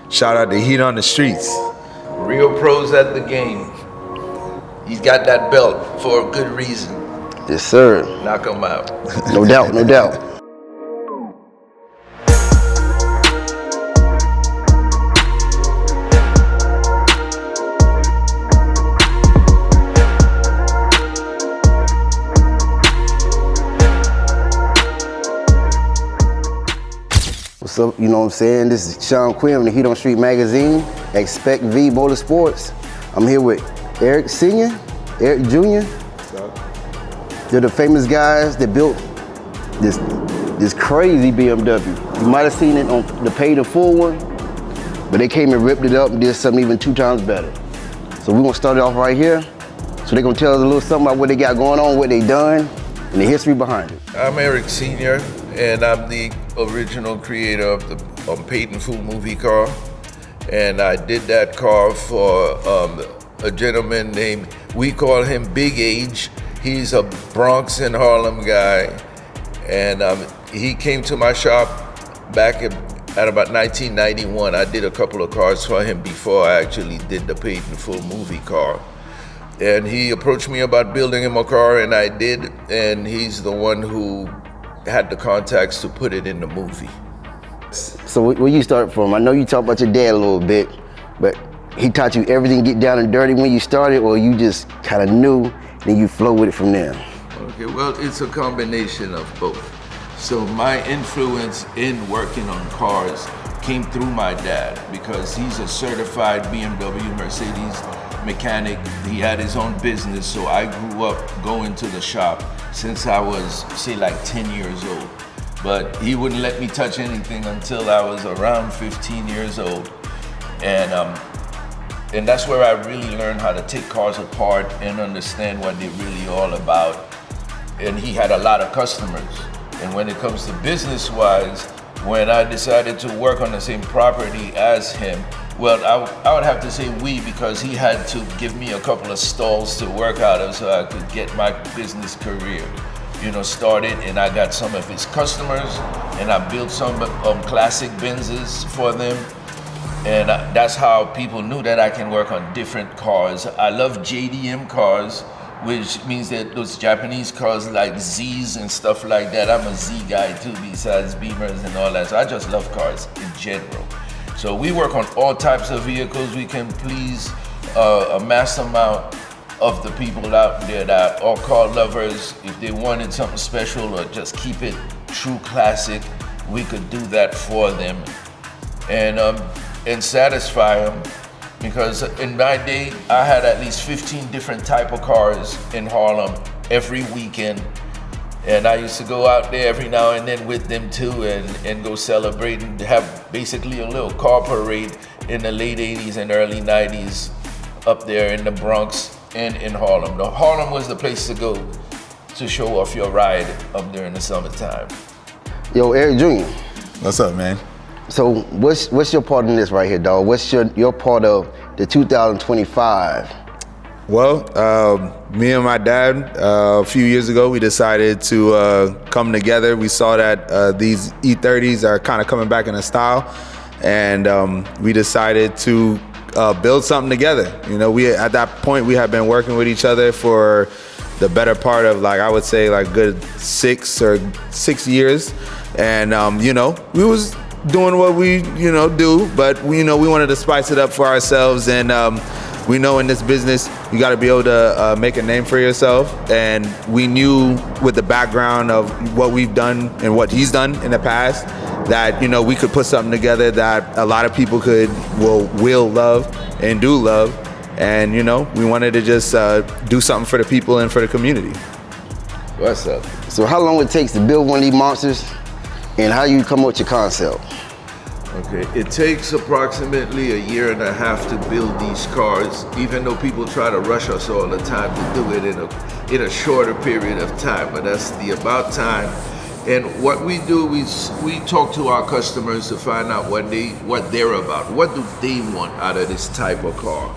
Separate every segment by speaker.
Speaker 1: Shout out to Heat on the Streets.
Speaker 2: Real pros at the game. He's got that belt for a good reason.
Speaker 3: Yes, sir.
Speaker 2: Knock him out.
Speaker 3: No doubt, no doubt. What's up, you know what I'm saying? This is Sean Quinn from the Heat on the Street magazine at SpecV Motorsports. I'm here with Erick Sr., Erick Jr.
Speaker 1: What's up?
Speaker 3: They're the famous guys that built this crazy BMW. You might have seen it on the paid in full one, but they came and ripped it up and did something even 2 times better. So we're gonna start it off right here. So they're gonna tell us a little something about what they got going on, what they done, and the history behind it.
Speaker 2: I'm Erick Sr., and I'm the original creator of the paid in full movie car. And I did that car for a gentleman named, we call him Big Age. He's a Bronx and Harlem guy. And he came to my shop back at about 1991. I did a couple of cars for him before I actually did the paid in full movie car. And he approached me about building him a car, and I did. And he's the one who had the contacts to put it in the movie.
Speaker 3: So where you start from? I know you talked about your dad a little bit, but he taught you everything get down and dirty when you started, or you just kind of knew, then you flow with it from there?
Speaker 2: Okay, well, it's a combination of both. So my influence in working on cars came through my dad, because he's a certified BMW, Mercedes mechanic. He had his own business, so I grew up going to the shop since I was, say, like 10 years old. But he wouldn't let me touch anything until I was around 15 years old. And that's where I really learned how to take cars apart and understand what they're really all about. And he had a lot of customers. And when it comes to business-wise, when I decided to work on the same property as him, well, I would have to say we, because he had to give me a couple of stalls to work out of so I could get my business career, started. And I got some of his customers, and I built some classic Benzes for them. And that's how people knew that I can work on different cars. I love JDM cars, which means that those Japanese cars like Z's and stuff like that. I'm a Z guy too, besides Beamers and all that. So I just love cars in general. So we work on all types of vehicles. We can please a mass amount of the people out there that are car lovers. If they wanted something special or just keep it true classic, we could do that for them and satisfy them. Because in my day, I had at least 15 different type of cars in Harlem every weekend. And I used to go out there every now and then with them too, and go celebrate and have basically a little car parade in the late 80s and early 90s up there in the Bronx and in Harlem. Harlem was the place to go to show off your ride up there in the summertime.
Speaker 3: Yo, Erick Jr.
Speaker 1: What's up, man?
Speaker 3: So what's your part in this right here, dog? What's your part of the 2025?
Speaker 1: Well, me and my dad, a few years ago, we decided to come together. We saw that these E30s are kind of coming back in style, and we decided to build something together. At that point, we had been working with each other for the better part of, I would say, good 6 years. And, we was doing what we, do, but we wanted to spice it up for ourselves. And we know in this business, you got to be able to make a name for yourself. And we knew with the background of what we've done and what he's done in the past, that, we could put something together that a lot of people will love and do love. And, we wanted to just do something for the people and for the community.
Speaker 2: What's up?
Speaker 3: So how long it takes to build one of these monsters, and how you come up with your concept?
Speaker 2: Okay, it takes approximately 1.5 years to build these cars, even though people try to rush us all the time to do it in a shorter period of time, but that's the about time. And what we do is we talk to our customers to find out what they're about. What do they want out of this type of car?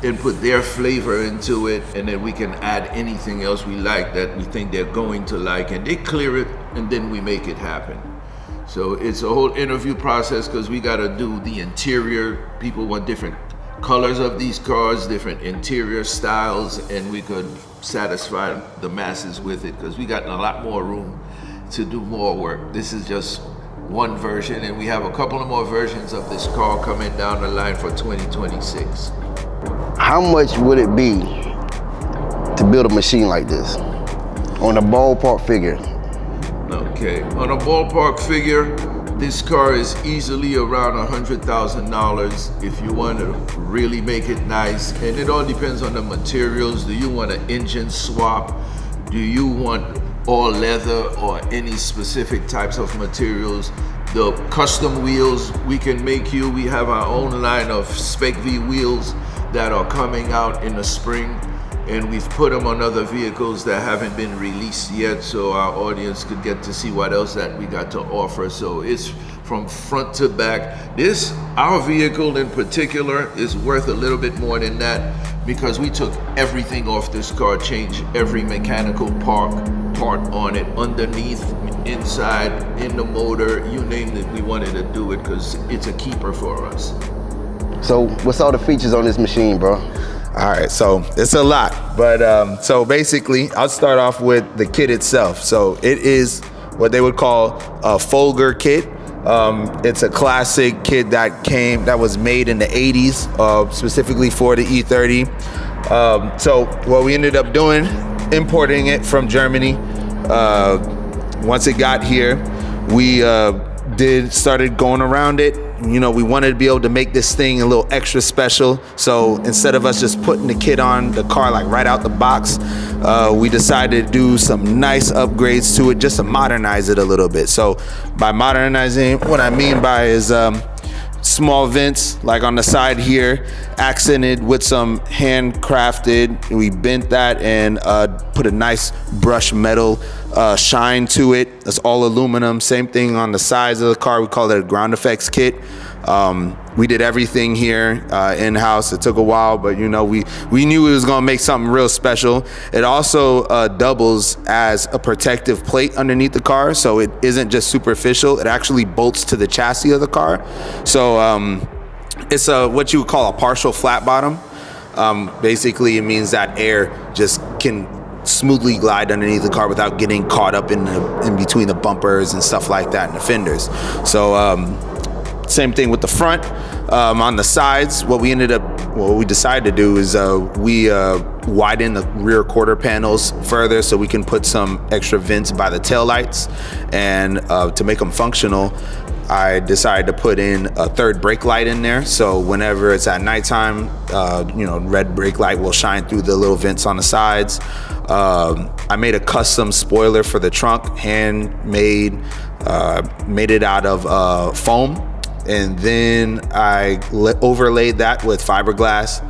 Speaker 2: And put their flavor into it, and then we can add anything else we like that we think they're going to like, and they clear it, and then we make it happen. So it's a whole interview process because we got to do the interior. People want different colors of these cars, different interior styles, and we could satisfy the masses with it because we got a lot more room to do more work. This is just one version, and we have a couple of more versions of this car coming down the line for 2026.
Speaker 3: How much would it be to build a machine like this on a ballpark figure?
Speaker 2: Okay, on a ballpark figure, this car is easily around $100,000 if you want to really make it nice. And it all depends on the materials. Do you want an engine swap? Do you want all leather or any specific types of materials? The custom wheels we can make you. We have our own line of SpecV wheels that are coming out in the spring, and we've put them on other vehicles that haven't been released yet, so our audience could get to see what else that we got to offer. So it's from front to back. Our vehicle in particular is worth a little bit more than that because we took everything off this car, changed every mechanical part on it, underneath, inside, in the motor, you name it, we wanted to do it because it's a keeper for us.
Speaker 3: So what's all the features on this machine, bro?
Speaker 1: All right, so it's a lot, but so basically, I'll start off with the kit itself. So it is what they would call a Folger kit. It's a classic kit that was made in the 80s, specifically for the E30. So what we ended up doing, importing it from Germany. Once it got here, we started going around it. You know, we wanted to be able to make this thing a little extra special. So instead of us just putting the kit on the car like right out the box, we decided to do some nice upgrades to it just to modernize it a little bit. So by modernizing, what I mean by is small vents like on the side here, accented with some handcrafted. We bent that and put a nice brushed metal shine to it. It's all aluminum. Same thing on the sides of the car. We call it a ground effects kit. We did everything here in-house. It took a while, but you know, we knew it was gonna make something real special. It also doubles as a protective plate underneath the car, so it isn't just superficial. It actually bolts to the chassis of the car. So it's what you would call a partial flat bottom. Basically, it means that air just can smoothly glide underneath the car without getting caught up in between the bumpers and stuff like that and the fenders. So same thing with the front. On the sides, what we decided to do is we widen the rear quarter panels further so we can put some extra vents by the tail lights, and to make them functional, I decided to put in a third brake light in there. So whenever it's at nighttime, red brake light will shine through the little vents on the sides. I made a custom spoiler for the trunk, handmade, made it out of foam. And then I overlaid that with fiberglass,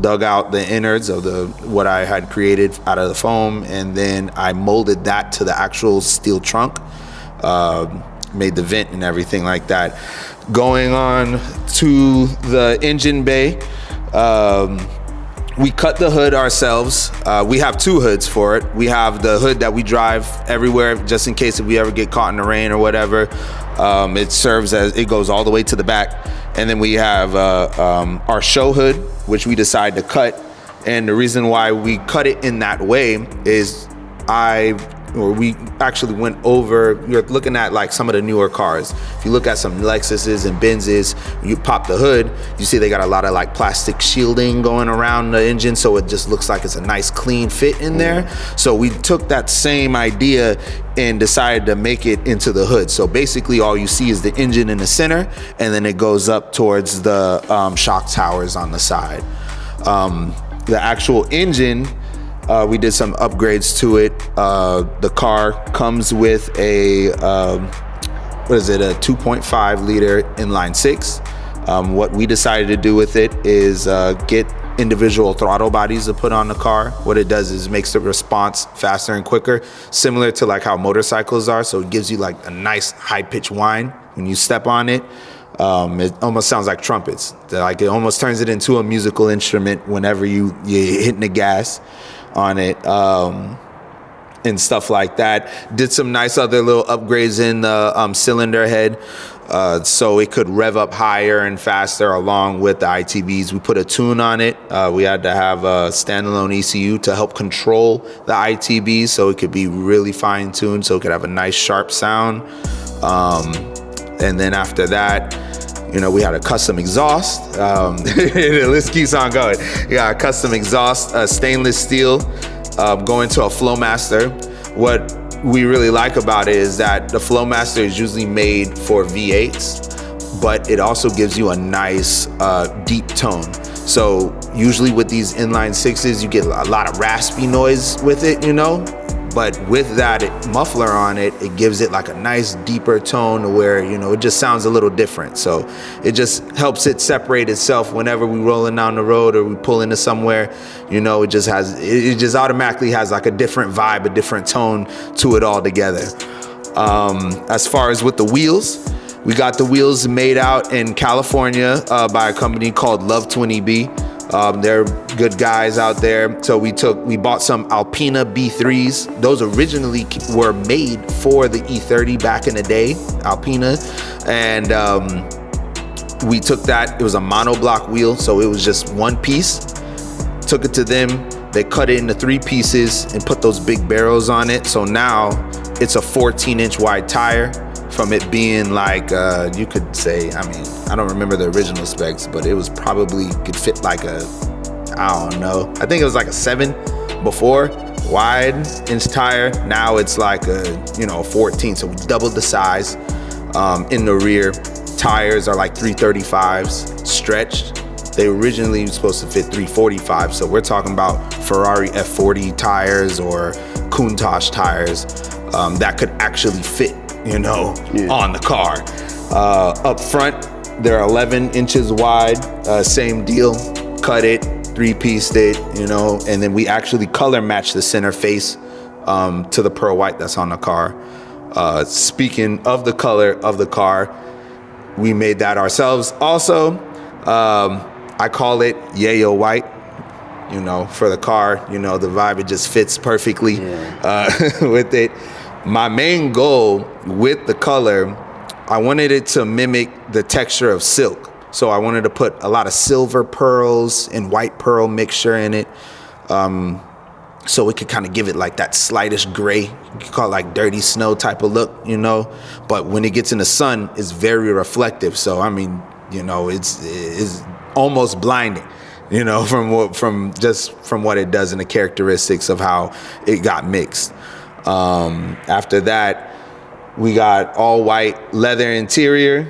Speaker 1: dug out the innards of what I had created out of the foam, and then I molded that to the actual steel trunk, made the vent and everything like that. Going on to the engine bay, we cut the hood ourselves. We have two hoods for it. We have the hood that we drive everywhere just in case if we ever get caught in the rain or whatever. It serves as, it goes all the way to the back. And then we have our show hood, which we decided to cut. And the reason why we cut it in that way is we actually went over, you're looking at like some of the newer cars. If you look at some Lexuses and Benzes, you pop the hood, you see they got a lot of like plastic shielding going around the engine, so it just looks like it's a nice clean fit in there. So we took that same idea and decided to make it into the hood. So basically all you see is the engine in the center, and then it goes up towards the shock towers on the side. The actual engine, we did some upgrades to it. The car comes with a, a 2.5 liter inline six. What we decided to do with it is get individual throttle bodies to put on the car. What it does is makes the response faster and quicker, similar to like how motorcycles are. So it gives you like a nice high pitched whine when you step on it. It almost sounds like trumpets. Like it almost turns it into a musical instrument whenever you're hitting the gas on it. And and stuff like that. Did some nice other little upgrades in the cylinder head, so it could rev up higher and faster along with the ITBs. We put a tune on it. We had to have a standalone ECU to help control the ITBs so it could be really fine tuned, so it could have a nice sharp sound. And then after that, you know, we had a custom exhaust. The list keeps on going. We got a custom exhaust, stainless steel, going to a Flowmaster. What we really like about it is that the Flowmaster is usually made for V8s, but it also gives you a nice deep tone. So usually with these inline sixes, you get a lot of raspy noise with it, you know? But with that muffler on it, it gives it like a nice deeper tone where, you know, it just sounds a little different. So it just helps it separate itself whenever we rolling down the road or we pull into somewhere, you know, it just automatically has like a different vibe, a different tone to it all together. As far as with the wheels, we got the wheels made out in California by a company called Love 20B. They're good guys out there. So we bought some Alpina B3s. Those originally were made for the E30 back in the day, Alpina. And we took that, it was a monoblock wheel, so it was just one piece. Took it to them, they cut it into 3 pieces and put those big barrels on it. So now it's a 14-inch wide tire. From it being like, you could say, I mean, I don't remember the original specs, but it was probably could fit like a, I don't know. I think it was like a 7 before, wide inch tire. Now it's like a, you know, 14. So we doubled the size. In the rear, tires are like 335s stretched. They originally were supposed to fit 345. So we're talking about Ferrari F40 tires or Countach tires that could actually fit, you know, on the car. Up front, they're 11 inches wide, same deal, cut it, 3-pieced it, you know, and then we actually color match the center face to the pearl white that's on the car. Speaking of the color of the car, we made that ourselves also. I call it yayo white, you know, for the car, you know, the vibe, it just fits perfectly with it. My main goal with the color, I wanted it to mimic the texture of silk. So I wanted to put a lot of silver pearls and white pearl mixture in it. So it could kind of give it like that slightest gray. You could call it like dirty snow type of look, you know. But when it gets in the sun, it's very reflective. So, I mean, you know, it's almost blinding, you know, from what it does and the characteristics of how it got mixed. After that, we got all white leather interior.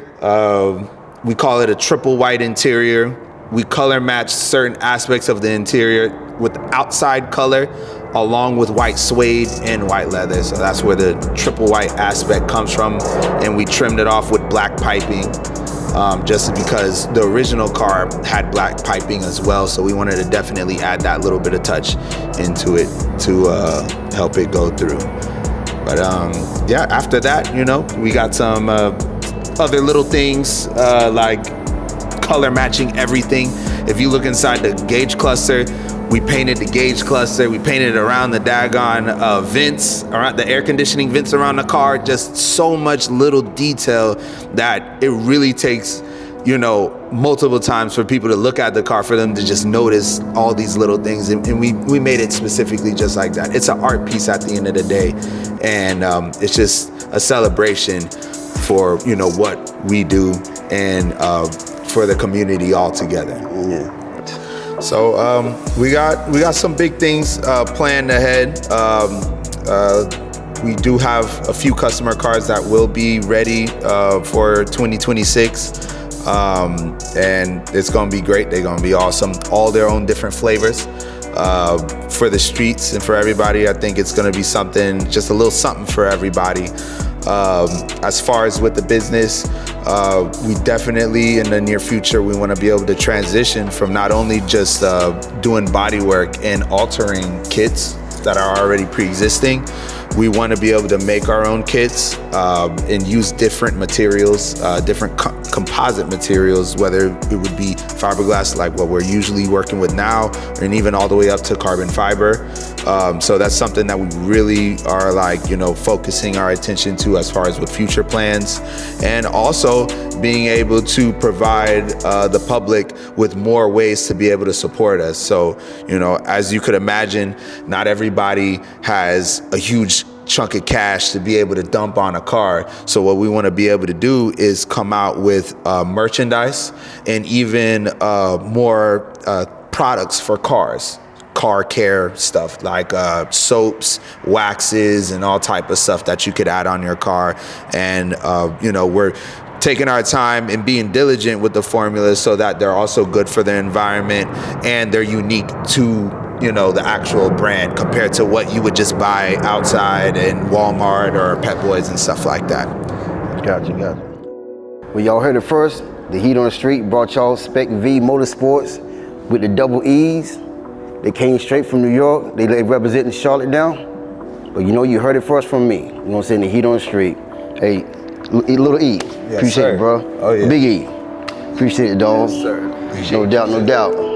Speaker 1: We call it a triple white interior. We color match certain aspects of the interior with the outside color along with white suede and white leather. So that's where the triple white aspect comes from. And we trimmed it off with black piping, just because the original car had black piping as well. So we wanted to definitely add that little bit of touch into it to help it go through. But yeah, after that, you know, we got some other little things like color matching everything. If you look inside the gauge cluster, we painted the gauge cluster. We painted around the daggone vents, around the air conditioning vents around the car. Just so much little detail that it really takes, you know, multiple times for people to look at the car, for them to just notice all these little things. And we made it specifically just like that. It's an art piece at the end of the day. And it's just a celebration for, you know, what we do and for the community all together.
Speaker 3: Yeah.
Speaker 1: So we got some big things planned ahead. We do have a few customer cars that will be ready for 2026. And it's gonna be great. They're gonna be awesome. All their own different flavors for the streets and for everybody. I think it's gonna be something, just a little something for everybody. As far as with the business, we definitely in the near future, we want to be able to transition from not only just doing body work and altering kits that are already pre-existing. We want to be able to make our own kits and use different materials, different composite materials, whether it would be fiberglass like what we're usually working with now, and even all the way up to carbon fiber. So that's something that we really are like, you know, focusing our attention to as far as with future plans, and also being able to provide the public with more ways to be able to support us. So, you know, as you could imagine, not everybody has a huge chunk of cash to be able to dump on a car. So what we want to be able to do is come out with merchandise and even more products for cars. Car care stuff like soaps, waxes, and all type of stuff that you could add on your car. And you know, we're taking our time and being diligent with the formulas so that they're also good for the environment and they're unique to, you know, the actual brand compared to what you would just buy outside in Walmart or Pet Boys and stuff like that.
Speaker 3: Gotcha. Well, y'all heard it first. The Heat on the Street brought y'all SpecV Motorsports with the double E's. They came straight from New York. They representing Charlotte now. But you know, you heard it first from me. You know what I'm saying? The Heat on the Street. Hey, little E.
Speaker 1: Yes,
Speaker 3: appreciate
Speaker 1: sir.
Speaker 3: it, bro.
Speaker 1: Oh, yeah.
Speaker 3: Big E. Appreciate it, dog.
Speaker 1: Yes, sir.
Speaker 3: No doubt.